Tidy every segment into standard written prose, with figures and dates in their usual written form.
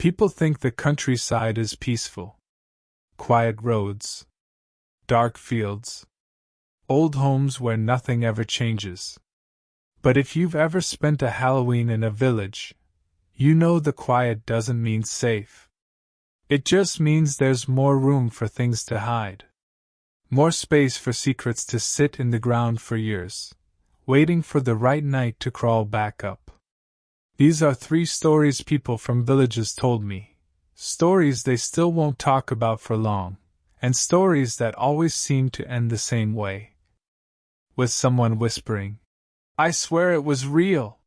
People think the countryside is peaceful. Quiet roads. Dark fields. Old homes where nothing ever changes. But if you've ever spent a Halloween in a village, you know the quiet doesn't mean safe. It just means there's more room for things to hide. More space for secrets to sit in the ground for years, waiting for the right night to crawl back up. These are 3 stories people from villages told me. Stories they still won't talk about for long, and stories that always seem to end the same way. With someone whispering, "I swear it was real."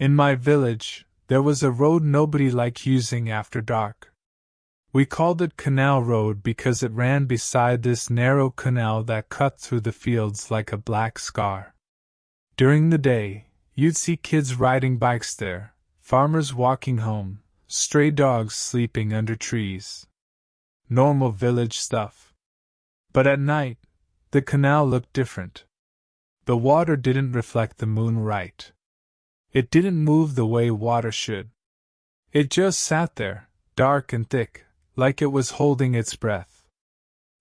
In my village, there was a road nobody liked using after dark. We called it Canal Road because it ran beside this narrow canal that cut through the fields like a black scar. During the day, you'd see kids riding bikes there, farmers walking home, stray dogs sleeping under trees. Normal village stuff. But at night, the canal looked different. The water didn't reflect the moon right. It didn't move the way water should. It just sat there, dark and thick, like it was holding its breath.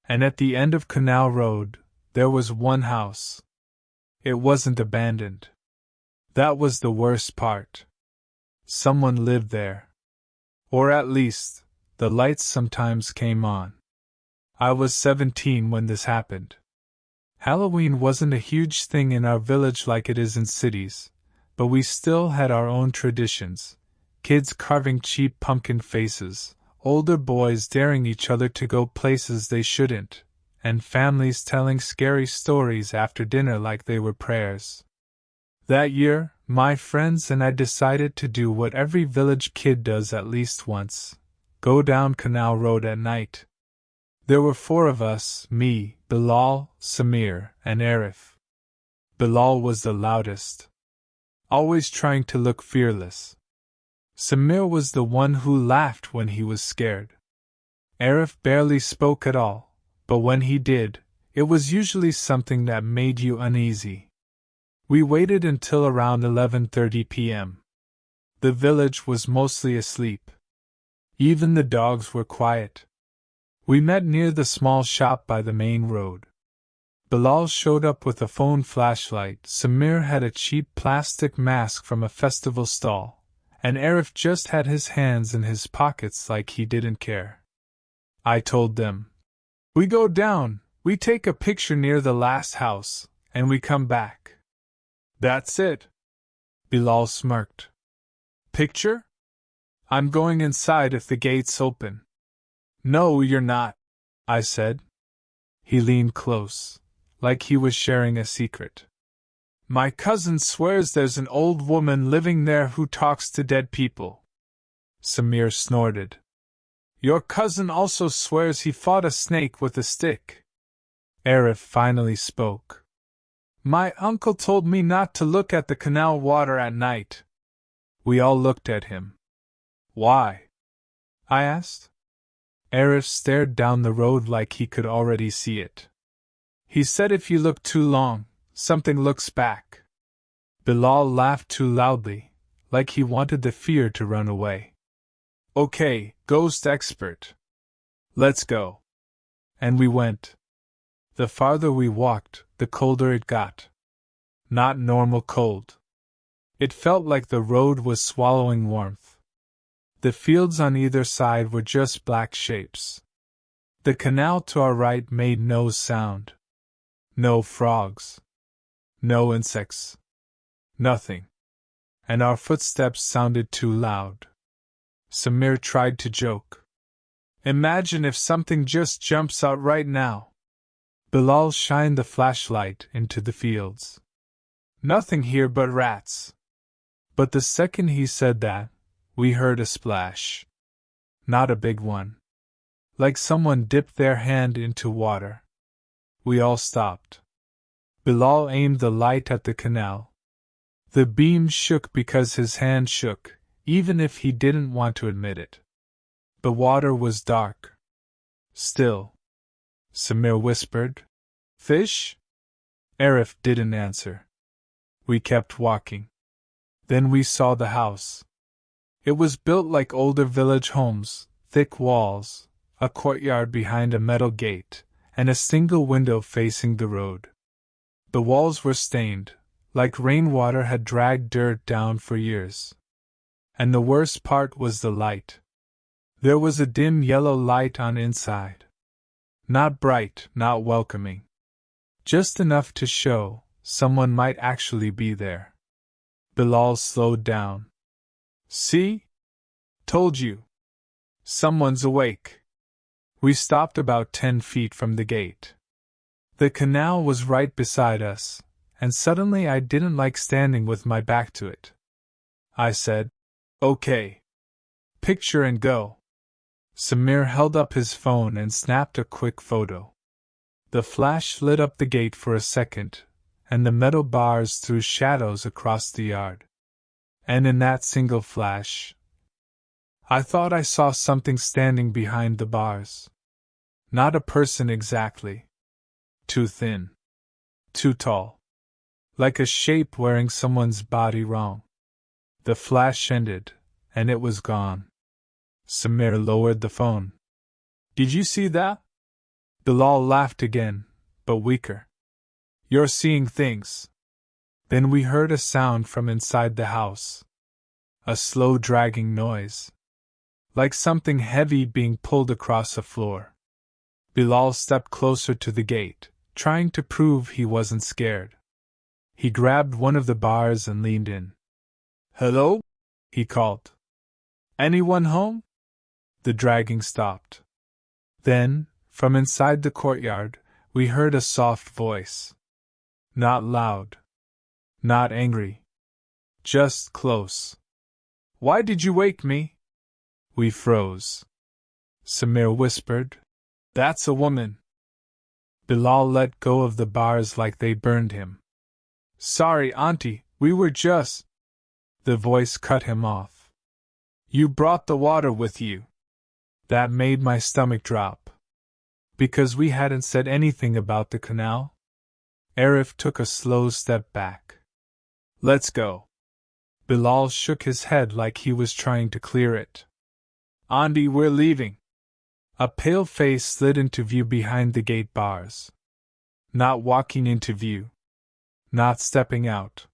And at the end of Canal Road, there was one house. It wasn't abandoned. That was the worst part. Someone lived there. Or at least, the lights sometimes came on. I was 17 when this happened. Halloween wasn't a huge thing in our village like it is in cities, but we still had our own traditions. Kids carving cheap pumpkin faces, older boys daring each other to go places they shouldn't, and families telling scary stories after dinner like they were prayers. That year, my friends and I decided to do what every village kid does at least once: go down Canal Road at night. There were 4 of us: me, Bilal, Samir, and Arif. Bilal was the loudest, always trying to look fearless. Samir was the one who laughed when he was scared. Arif barely spoke at all, but when he did, it was usually something that made you uneasy. We waited until around 11:30 p.m. The village was mostly asleep. Even the dogs were quiet. We met near the small shop by the main road. Bilal showed up with a phone flashlight, Samir had a cheap plastic mask from a festival stall, and Arif just had his hands in his pockets like he didn't care. I told them, "We go down, we take a picture near the last house, and we come back." "That's it." Bilal smirked. "Picture? I'm going inside if the gate's open." "No, you're not," I said. He leaned close, like he was sharing a secret. "My cousin swears there's an old woman living there who talks to dead people." Samir snorted. "Your cousin also swears he fought a snake with a stick." Arif finally spoke. "My uncle told me not to look at the canal water at night." We all looked at him. "Why?" I asked. Arif stared down the road like he could already see it. "He said if you look too long, something looks back." Bilal laughed too loudly, like he wanted the fear to run away. "Okay, ghost expert. Let's go." And we went. The farther we walked, the colder it got. Not normal cold. It felt like the road was swallowing warmth. The fields on either side were just black shapes. The canal to our right made no sound. No frogs. No insects. Nothing. And our footsteps sounded too loud. Samir tried to joke. "Imagine if something just jumps out right now." Bilal shined the flashlight into the fields. "Nothing here but rats." But the second he said that, we heard a splash. Not a big one. Like someone dipped their hand into water. We all stopped. Bilal aimed the light at the canal. The beam shook because his hand shook, even if he didn't want to admit it. The water was dark. Still. Samir whispered, "Fish?" Arif didn't answer. We kept walking. Then we saw the house. It was built like older village homes, thick walls, a courtyard behind a metal gate, and a single window facing the road. The walls were stained, like rainwater had dragged dirt down for years. And the worst part was the light. There was a dim yellow light on inside. Not bright, not welcoming. Just enough to show someone might actually be there. Bilal slowed down. See? Told you. Someone's awake. We stopped about 10 feet from the gate. The canal was right beside us, and suddenly I didn't like standing with my back to it. I said, "Okay. Picture and go." Samir held up his phone and snapped a quick photo. The flash lit up the gate for a second, and the metal bars threw shadows across the yard. And in that single flash, I thought I saw something standing behind the bars. Not a person exactly. Too thin. Too tall. Like a shape wearing someone's body wrong. The flash ended, and it was gone. Samir lowered the phone. "Did you see that?" Bilal laughed again, but weaker. "You're seeing things." Then we heard a sound from inside the house. A slow dragging noise. Like something heavy being pulled across a floor. Bilal stepped closer to the gate, trying to prove he wasn't scared. He grabbed one of the bars and leaned in. "Hello?" he called. "Anyone home?" The dragging stopped. Then, from inside the courtyard, we heard a soft voice. Not loud. Not angry. Just close. "Why did you wake me?" We froze. Samir whispered, "That's a woman." Bilal let go of the bars like they burned him. "Sorry, Auntie, we were just—" The voice cut him off. "You brought the water with you." That made my stomach drop. Because we hadn't said anything about the canal? Arif took a slow step back. "Let's go." Bilal shook his head like he was trying to clear it. "Auntie, we're leaving." A pale face slid into view behind the gate bars. Not walking into view. Not stepping out.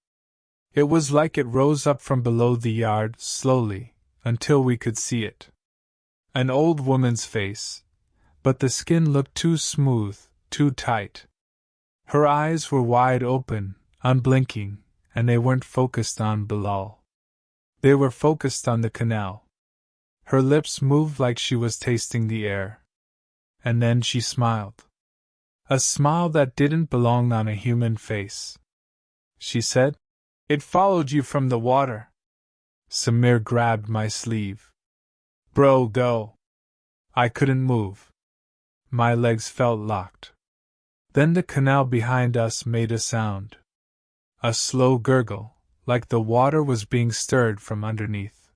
It was like it rose up from below the yard, slowly, until we could see it. An old woman's face, but the skin looked too smooth, too tight. Her eyes were wide open, unblinking, and they weren't focused on Bilal. They were focused on the canal. Her lips moved like she was tasting the air. And then she smiled. A smile that didn't belong on a human face. She said, "It followed you from the water." Samir grabbed my sleeve. "Bro, go." I couldn't move. My legs felt locked. Then the canal behind us made a sound. A slow gurgle, like the water was being stirred from underneath.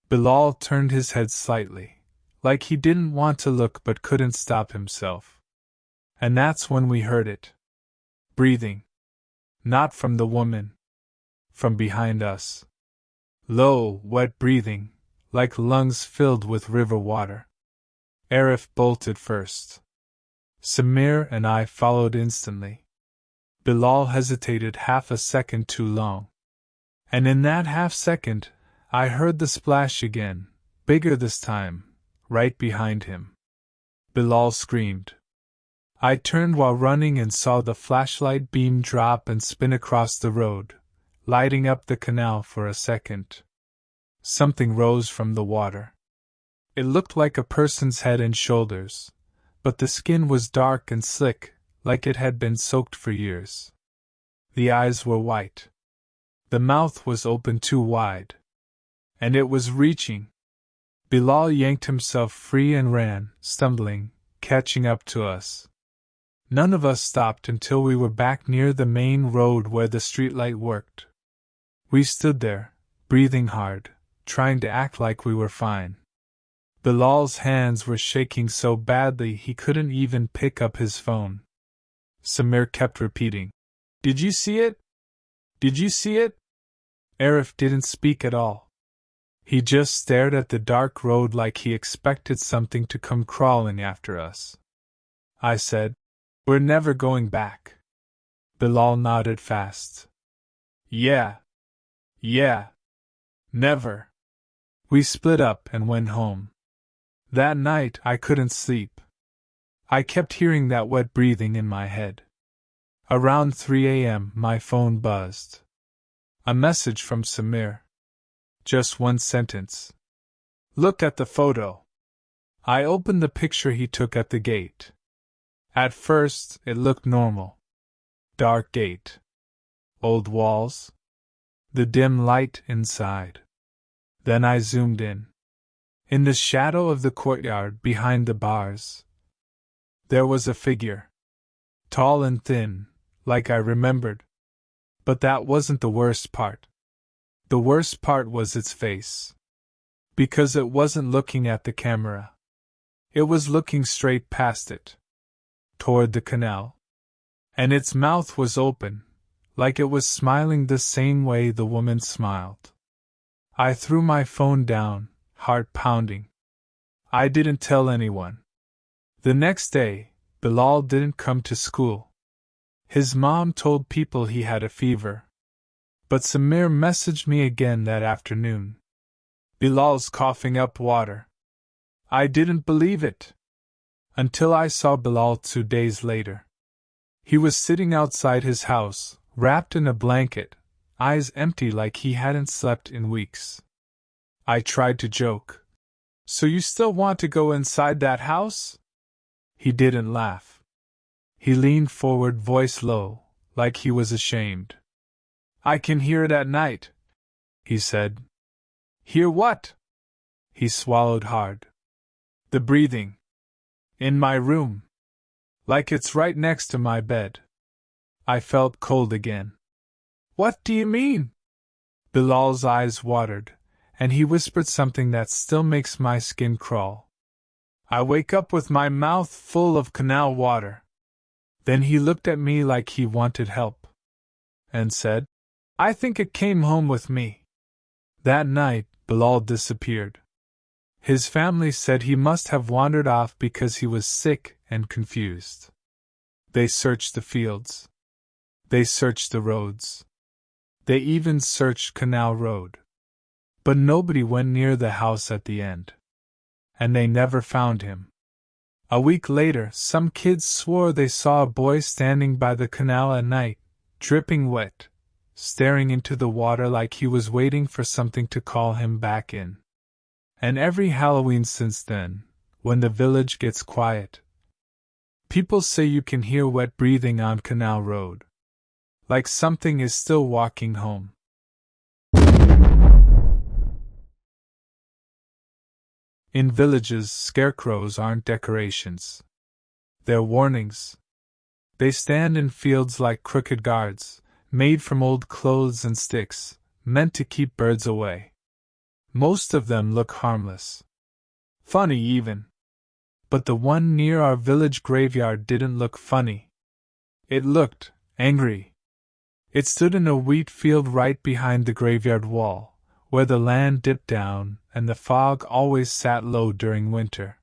Bilal turned his head slightly, like he didn't want to look but couldn't stop himself. And that's when we heard it. Breathing. Not from the woman. From behind us. Low, wet breathing, like lungs filled with river water. Arif bolted first. Samir and I followed instantly. Bilal hesitated half a second too long. And in that half second, I heard the splash again, bigger this time, right behind him. Bilal screamed. I turned while running and saw the flashlight beam drop and spin across the road, lighting up the canal for a second. Something rose from the water. It looked like a person's head and shoulders, but the skin was dark and slick, like it had been soaked for years. The eyes were white. The mouth was open too wide. And it was reaching. Bilal yanked himself free and ran, stumbling, catching up to us. None of us stopped until we were back near the main road where the streetlight worked. We stood there, breathing hard, trying to act like we were fine. Bilal's hands were shaking so badly he couldn't even pick up his phone. Samir kept repeating, "Did you see it? Did you see it?" Arif didn't speak at all. He just stared at the dark road like he expected something to come crawling after us. I said, "We're never going back." Bilal nodded fast. Yeah. Never." We split up and went home. That night I couldn't sleep. I kept hearing that wet breathing in my head. Around 3 a.m. my phone buzzed. A message from Samir. Just one sentence. "Look at the photo." I opened the picture he took at the gate. At first, it looked normal. Dark gate. Old walls. The dim light inside. Then I zoomed in. In the shadow of the courtyard behind the bars, there was a figure. Tall and thin, like I remembered. But that wasn't the worst part. The worst part was its face. Because it wasn't looking at the camera. It was looking straight past it. Toward the canal. And its mouth was open, like it was smiling the same way the woman smiled. I threw my phone down, heart pounding. I didn't tell anyone. The next day, Bilal didn't come to school. His mom told people he had a fever. But Samir messaged me again that afternoon. "Bilal's coughing up water." I didn't believe it. Until I saw Bilal 2 days later. He was sitting outside his house, wrapped in a blanket, eyes empty like he hadn't slept in weeks. I tried to joke. "So you still want to go inside that house?" He didn't laugh. He leaned forward, voice low, like he was ashamed. "I can hear it at night," he said. "Hear what?" He swallowed hard. "The breathing. In my room. Like it's right next to my bed." I felt cold again. "What do you mean?" Bilal's eyes watered, and he whispered something that still makes my skin crawl. "I wake up with my mouth full of canal water." Then he looked at me like he wanted help. And said, "I think it came home with me." That night, Bilal disappeared. His family said he must have wandered off because he was sick and confused. They searched the fields. They searched the roads. They even searched Canal Road. But nobody went near the house at the end. And they never found him. A week later, some kids swore they saw a boy standing by the canal at night, dripping wet, staring into the water like he was waiting for something to call him back in. And every Halloween since then, when the village gets quiet, people say you can hear wet breathing on Canal Road. Like something is still walking home. In villages, scarecrows aren't decorations. They're warnings. They stand in fields like crooked guards, made from old clothes and sticks, meant to keep birds away. Most of them look harmless. Funny even. But the one near our village graveyard didn't look funny. It looked angry. It stood in a wheat field right behind the graveyard wall, where the land dipped down and the fog always sat low during winter.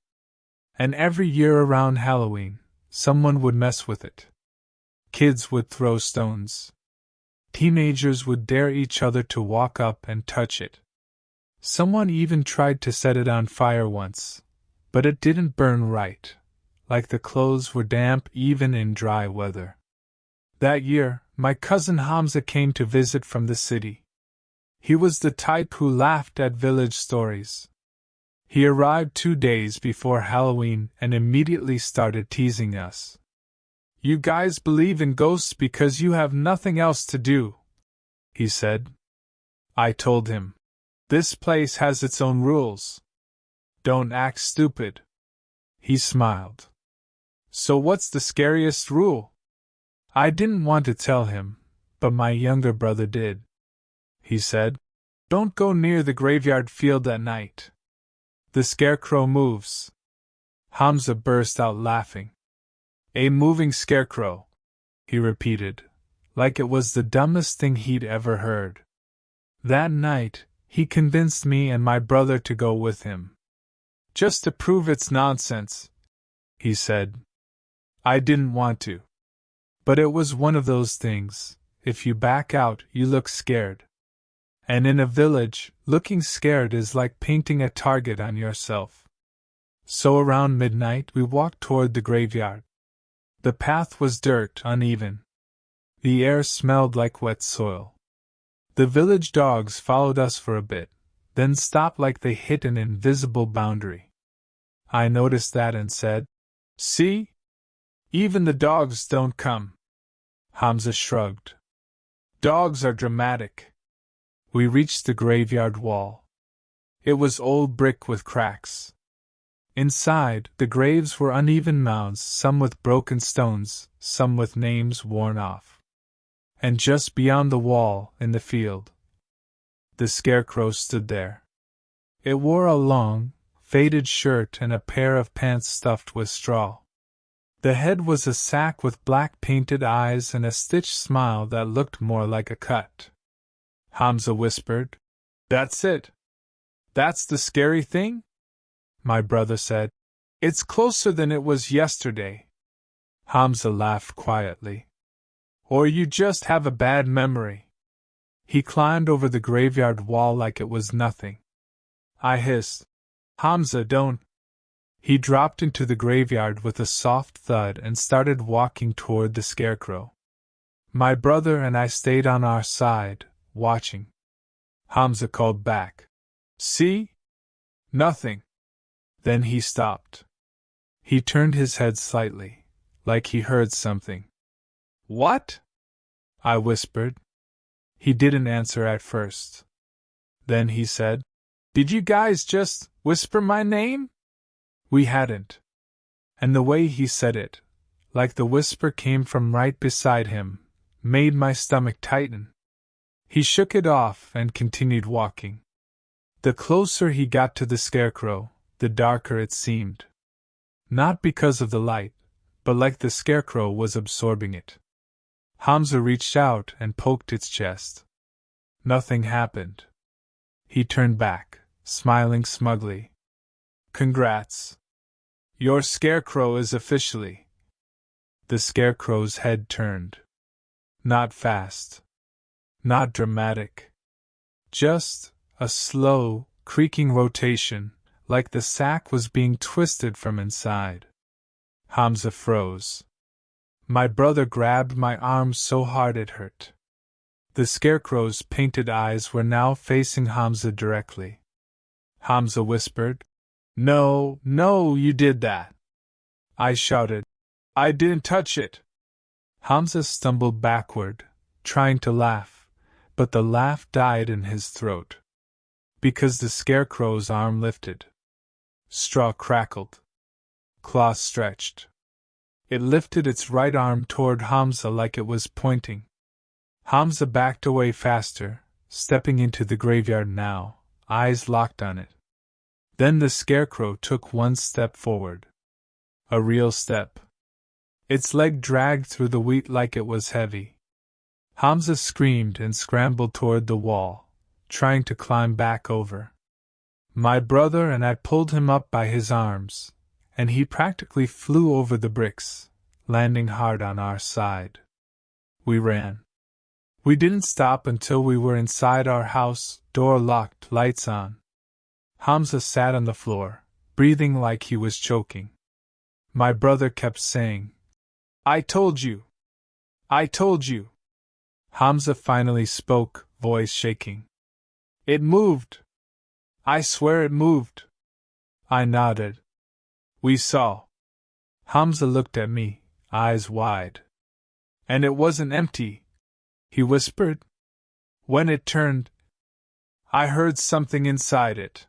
And every year around Halloween, someone would mess with it. Kids would throw stones. Teenagers would dare each other to walk up and touch it. Someone even tried to set it on fire once, but it didn't burn right, like the clothes were damp even in dry weather. That year, my cousin Hamza came to visit from the city. He was the type who laughed at village stories. He arrived 2 days before Halloween and immediately started teasing us. "You guys believe in ghosts because you have nothing else to do," he said. I told him, "This place has its own rules. Don't act stupid." He smiled. "So what's the scariest rule?" I didn't want to tell him, but my younger brother did. He said, "Don't go near the graveyard field at night. The scarecrow moves." Hamza burst out laughing. "A moving scarecrow," he repeated, like it was the dumbest thing he'd ever heard. That night, he convinced me and my brother to go with him. Just to prove it's nonsense, he said. I didn't want to. But it was one of those things, if you back out, you look scared. And in a village, looking scared is like painting a target on yourself. So around midnight we walked toward the graveyard. The path was dirt, uneven. The air smelled like wet soil. The village dogs followed us for a bit, then stopped like they hit an invisible boundary. I noticed that and said, "See? Even the dogs don't come." Hamza shrugged. Dogs are dramatic. We reached the graveyard wall. It was old brick with cracks. Inside, the graves were uneven mounds, some with broken stones, some with names worn off. And just beyond the wall, in the field, the scarecrow stood there. It wore a long, faded shirt and a pair of pants stuffed with straw. The head was a sack with black painted eyes and a stitched smile that looked more like a cut. Hamza whispered, "That's it. That's the scary thing?" My brother said, "It's closer than it was yesterday." Hamza laughed quietly. "Or you just have a bad memory." He climbed over the graveyard wall like it was nothing. I hissed, "Hamza, don't." He dropped into the graveyard with a soft thud and started walking toward the scarecrow. My brother and I stayed on our side, watching. Hamza called back, "See? Nothing." Then he stopped. He turned his head slightly, like he heard something. "What?" I whispered. He didn't answer at first. Then he said, "Did you guys just whisper my name?" We hadn't. And the way he said it, like the whisper came from right beside him, made my stomach tighten. He shook it off and continued walking. The closer he got to the scarecrow, the darker it seemed. Not because of the light, but like the scarecrow was absorbing it. Hamza reached out and poked its chest. Nothing happened. He turned back, smiling smugly. "Congrats. Your scarecrow is officially." The scarecrow's head turned. Not fast. Not dramatic. Just a slow, creaking rotation, like the sack was being twisted from inside. Hamza froze. My brother grabbed my arm so hard it hurt. The scarecrow's painted eyes were now facing Hamza directly. Hamza whispered, "No, no, you did that." I shouted, "I didn't touch it." Hamza stumbled backward, trying to laugh, but the laugh died in his throat. Because the scarecrow's arm lifted. Straw crackled. Claws stretched. It lifted its right arm toward Hamza like it was pointing. Hamza backed away faster, stepping into the graveyard now, eyes locked on it. Then the scarecrow took one step forward. A real step. Its leg dragged through the wheat like it was heavy. Hamza screamed and scrambled toward the wall, trying to climb back over. My brother and I pulled him up by his arms, and he practically flew over the bricks, landing hard on our side. We ran. We didn't stop until we were inside our house, door locked, lights on. Hamza sat on the floor, breathing like he was choking. My brother kept saying, "I told you! I told you!" Hamza finally spoke, voice shaking. "It moved! I swear it moved!" I nodded. "We saw." Hamza looked at me, eyes wide. "And it wasn't empty," he whispered. "When it turned, I heard something inside it.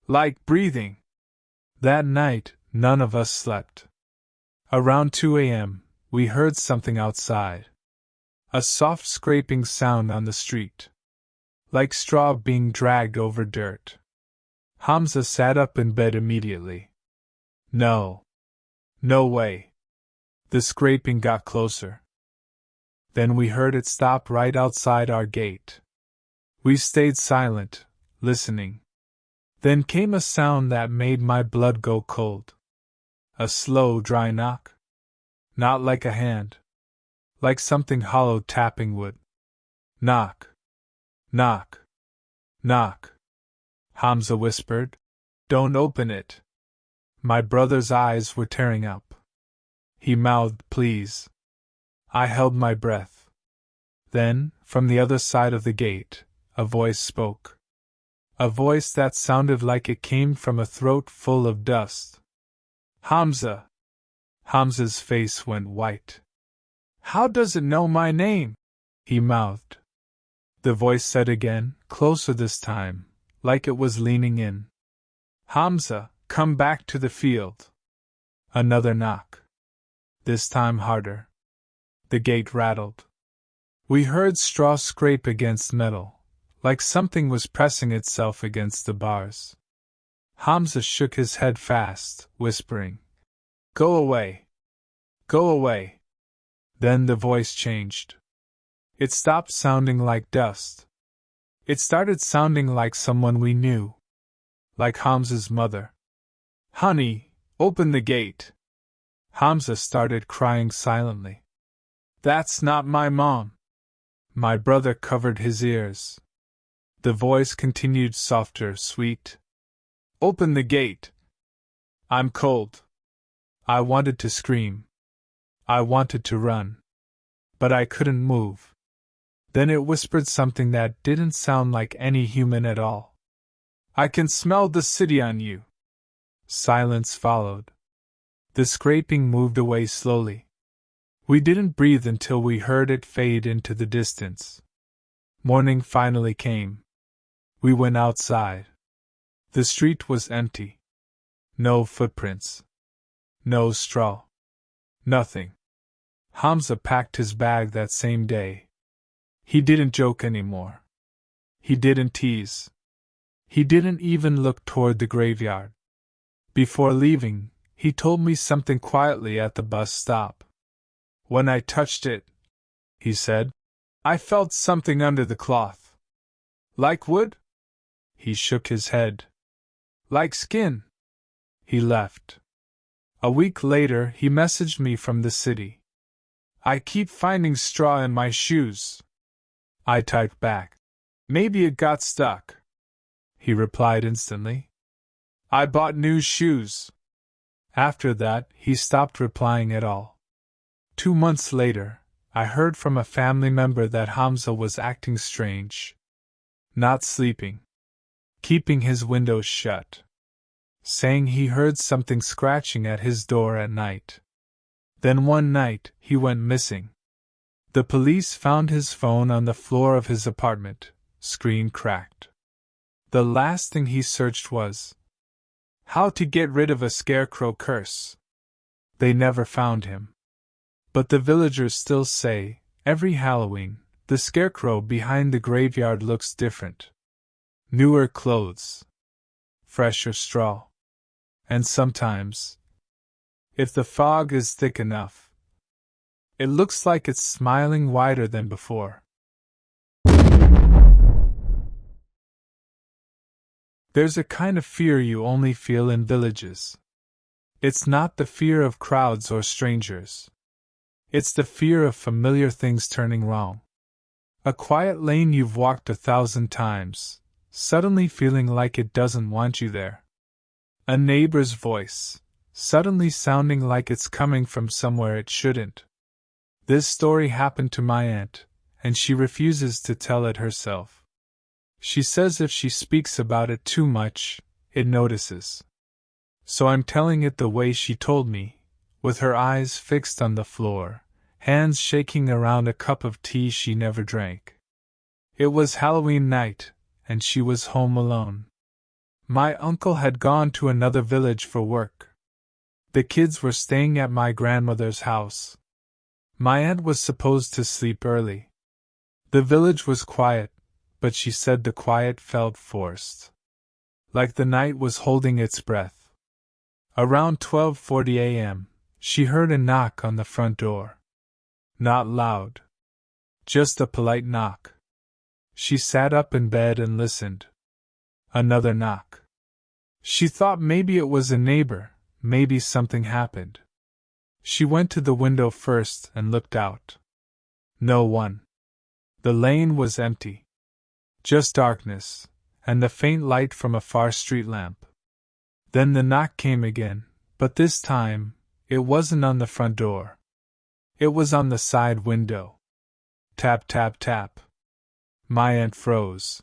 Like breathing." That night, none of us slept. Around 2 a.m., we heard something outside. A soft scraping sound on the street. Like straw being dragged over dirt. Hamza sat up in bed immediately. No. No way. The scraping got closer. Then we heard it stop right outside our gate. We stayed silent, listening. Then came a sound that made my blood go cold. A slow, dry knock. Not like a hand. Like something hollow tapping wood. Knock. Knock. Knock. Hamza whispered. Don't open it. My brother's eyes were tearing up. He mouthed, please. I held my breath. Then, from the other side of the gate, a voice spoke. A voice that sounded like it came from a throat full of dust. Hamza! Hamza's face went white. How does it know my name? He mouthed. The voice said again, closer this time, like it was leaning in. Hamza, come back to the field. Another knock. This time harder. The gate rattled. We heard straw scrape against metal, like something was pressing itself against the bars. Hamza shook his head fast, whispering, Go away. Go away. Then the voice changed. It stopped sounding like dust. It started sounding like someone we knew. Like Hamza's mother. Honey, open the gate. Hamza started crying silently. That's not my mom. My brother covered his ears. The voice continued softer, sweet. Open the gate. I'm cold. I wanted to scream. I wanted to run. But I couldn't move. Then it whispered something that didn't sound like any human at all. I can smell the city on you. Silence followed. The scraping moved away slowly. We didn't breathe until we heard it fade into the distance. Morning finally came. We went outside. The street was empty. No footprints. No straw. Nothing. Hamza packed his bag that same day. He didn't joke anymore. He didn't tease. He didn't even look toward the graveyard. Before leaving, he told me something quietly at the bus stop. When I touched it, he said, I felt something under the cloth. Like wood? He shook his head. Like skin. He left. A week later, he messaged me from the city. I keep finding straw in my shoes. I typed back. Maybe it got stuck. He replied instantly. I bought new shoes. After that, he stopped replying at all. 2 months later, I heard from a family member that Hamza was acting strange. Not sleeping. Keeping his windows shut. Saying he heard something scratching at his door at night. Then one night, he went missing. The police found his phone on the floor of his apartment, screen cracked. The last thing he searched was how to get rid of a scarecrow curse. They never found him. But the villagers still say, every Halloween, the scarecrow behind the graveyard looks different. Newer clothes. Fresher straw. And sometimes, if the fog is thick enough, it looks like it's smiling wider than before. There's a kind of fear you only feel in villages. It's not the fear of crowds or strangers. It's the fear of familiar things turning wrong. A quiet lane you've walked 1,000 times, suddenly feeling like it doesn't want you there. A neighbor's voice, suddenly sounding like it's coming from somewhere it shouldn't. This story happened to my aunt, and she refuses to tell it herself. She says if she speaks about it too much, it notices. So I'm telling it the way she told me, with her eyes fixed on the floor, hands shaking around a cup of tea she never drank. It was Halloween night, and she was home alone. My uncle had gone to another village for work. The kids were staying at my grandmother's house. My aunt was supposed to sleep early. The village was quiet, but she said the quiet felt forced. Like the night was holding its breath. Around 12:40 a.m., she heard a knock on the front door. Not loud. Just a polite knock. She sat up in bed and listened. Another knock. She thought maybe it was a neighbor, maybe something happened. She went to the window first and looked out. No one. The lane was empty. Just darkness, and the faint light from a far street lamp. Then the knock came again, but this time, it wasn't on the front door. It was on the side window. Tap, tap, tap. My aunt froze.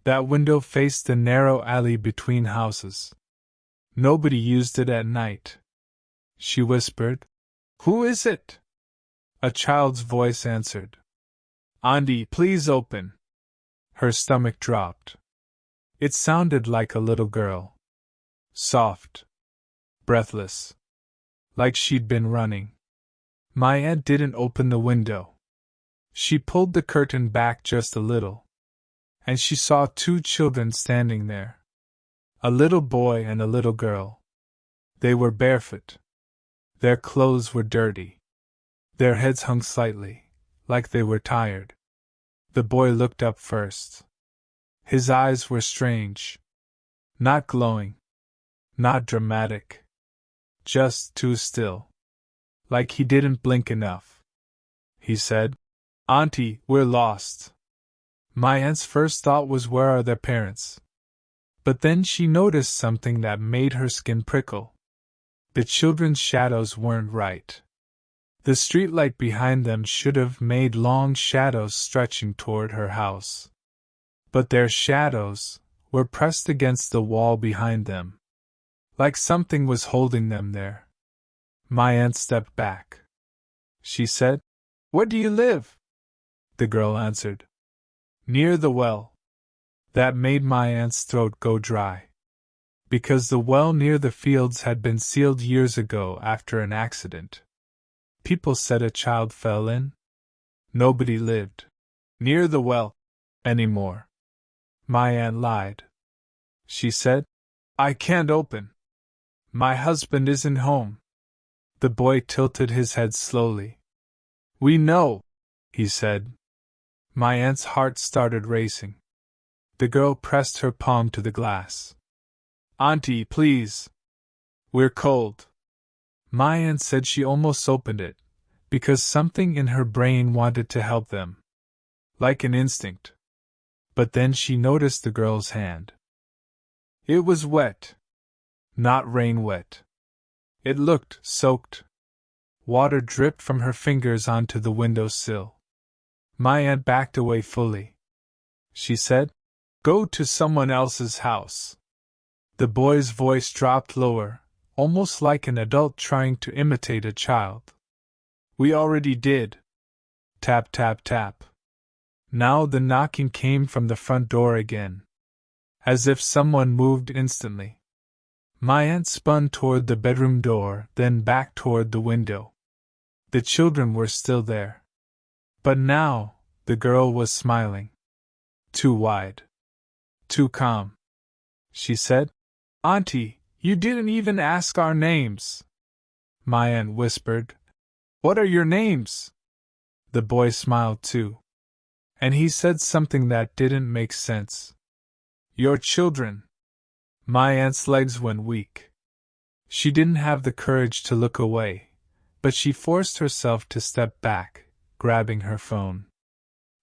That window faced the narrow alley between houses. Nobody used it at night. She whispered, "Who is it?" A child's voice answered, "Auntie, please open." Her stomach dropped. It sounded like a little girl. Soft. Breathless. Like she'd been running. My aunt didn't open the window. She pulled the curtain back just a little. And she saw two children standing there. A little boy and a little girl. They were barefoot. Their clothes were dirty. Their heads hung slightly, like they were tired. The boy looked up first. His eyes were strange. Not glowing. Not dramatic. Just too still. Like he didn't blink enough. He said, "Auntie, we're lost." My aunt's first thought was, where are their parents? But then she noticed something that made her skin prickle. The children's shadows weren't right. The streetlight behind them should have made long shadows stretching toward her house. But their shadows were pressed against the wall behind them. Like something was holding them there. My aunt stepped back. She said, "Where do you live?" The girl answered, "Near the well." That made my aunt's throat go dry. Because the well near the fields had been sealed years ago after an accident. People said a child fell in. Nobody lived near the well anymore. My aunt lied. She said, "I can't open. My husband isn't home." The boy tilted his head slowly. "We know," he said. My aunt's heart started racing. The girl pressed her palm to the glass. "Auntie, please. We're cold." My aunt said she almost opened it, because something in her brain wanted to help them. Like an instinct. But then she noticed the girl's hand. It was wet. Not rain wet. It looked soaked. Water dripped from her fingers onto the windowsill. My aunt backed away fully. She said, "Go to someone else's house." The boy's voice dropped lower, almost like an adult trying to imitate a child. "We already did." Tap, tap, tap. Now the knocking came from the front door again. As if someone moved instantly. My aunt spun toward the bedroom door, then back toward the window. The children were still there. But now, the girl was smiling. Too wide. Too calm. She said, "Auntie, you didn't even ask our names." My aunt whispered, "What are your names?" The boy smiled too. And he said something that didn't make sense. "Your children." My aunt's legs went weak. She didn't have the courage to look away, but she forced herself to step back, grabbing her phone.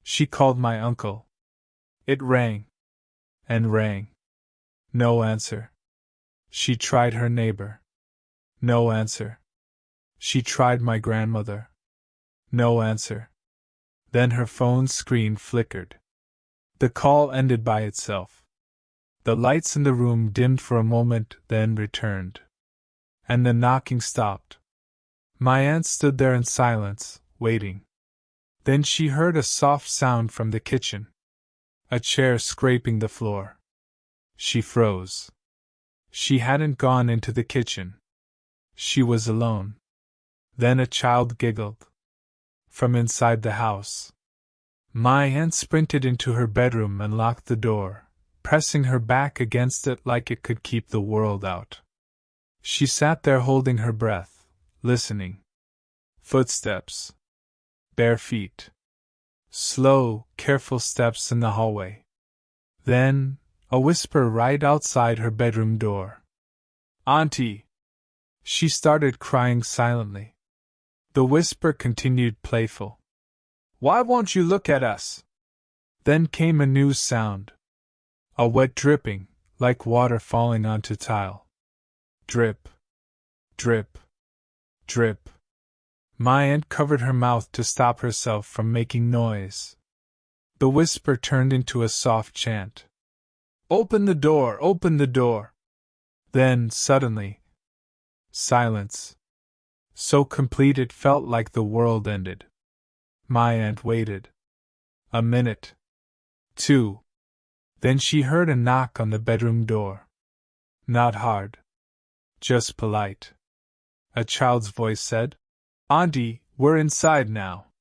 She called my uncle. It rang. And rang. No answer. She tried her neighbor. No answer. She tried my grandmother. No answer. Then her phone screen flickered. The call ended by itself. The lights in the room dimmed for a moment, then returned. And the knocking stopped. My aunt stood there in silence, waiting. Then she heard a soft sound from the kitchen. A chair scraping the floor. She froze. She hadn't gone into the kitchen. She was alone. Then a child giggled. From inside the house. My aunt sprinted into her bedroom and locked the door, pressing her back against it like it could keep the world out. She sat there holding her breath, listening. Footsteps. Bare feet. Slow, careful steps in the hallway. Then, a whisper right outside her bedroom door. "Auntie!" She started crying silently. The whisper continued playful. "Why won't you look at us?" Then came a new sound. A wet dripping, like water falling onto tile. Drip. Drip. Drip. My aunt covered her mouth to stop herself from making noise. The whisper turned into a soft chant. "Open the door! Open the door!" Then, suddenly, silence. So complete it felt like the world ended. My aunt waited. A minute. 2. Then she heard a knock on the bedroom door. Not hard. Just polite. A child's voice said, "Auntie, we're inside now."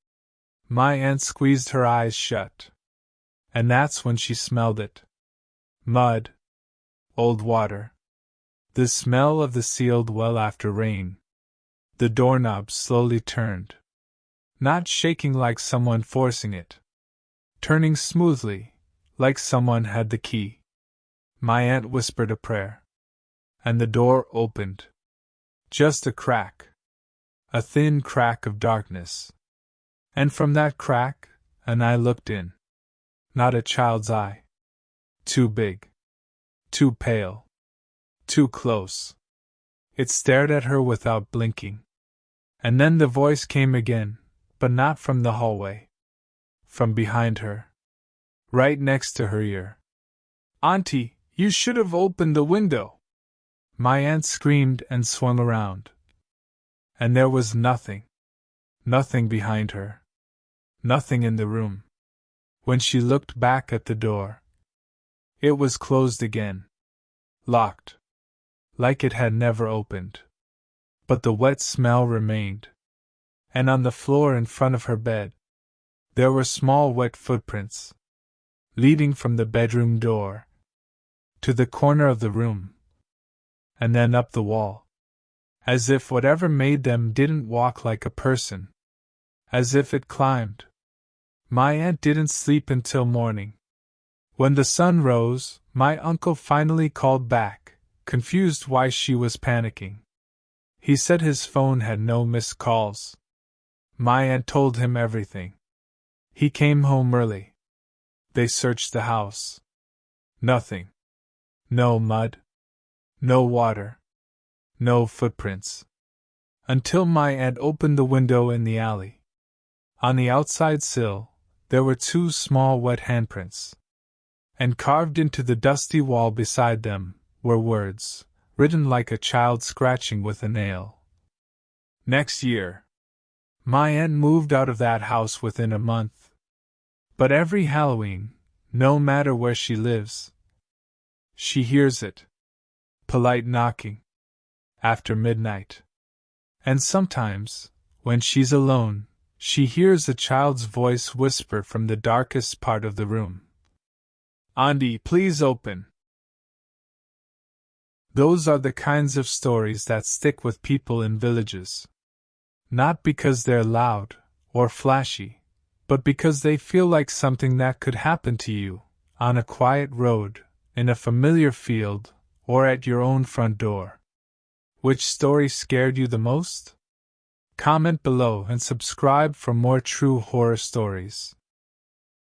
My aunt squeezed her eyes shut. And that's when she smelled it. Mud. Old water. The smell of the sealed well after rain. The doorknob slowly turned. Not shaking like someone forcing it. Turning smoothly, like someone had the key. My aunt whispered a prayer. And the door opened. Just a crack. A thin crack of darkness. And from that crack, an eye looked in. Not a child's eye. Too big. Too pale. Too close. It stared at her without blinking. And then the voice came again, but not from the hallway. From behind her. Right next to her ear. "Auntie, you should have opened the window!" My aunt screamed and swung around. And there was nothing. Nothing behind her. Nothing in the room. When she looked back at the door, it was closed again. Locked. Like it had never opened. But the wet smell remained. And on the floor in front of her bed, there were small wet footprints, leading from the bedroom door to the corner of the room, and then up the wall. As if whatever made them didn't walk like a person. As if it climbed. My aunt didn't sleep until morning. When the sun rose, my uncle finally called back, confused why she was panicking. He said his phone had no missed calls. My aunt told him everything. He came home early. They searched the house. Nothing. No mud. No water. No footprints. Until my aunt opened the window in the alley. On the outside sill, there were 2 small wet handprints. And carved into the dusty wall beside them were words, written like a child scratching with a nail. Next year. My aunt moved out of that house within a month. But every Halloween, no matter where she lives, she hears it. Polite knocking. After midnight. And sometimes, when she's alone, she hears a child's voice whisper from the darkest part of the room. "Auntie, please open." Those are the kinds of stories that stick with people in villages. Not because they're loud or flashy, but because they feel like something that could happen to you, on a quiet road, in a familiar field, or at your own front door. Which story scared you the most? Comment below and subscribe for more true horror stories.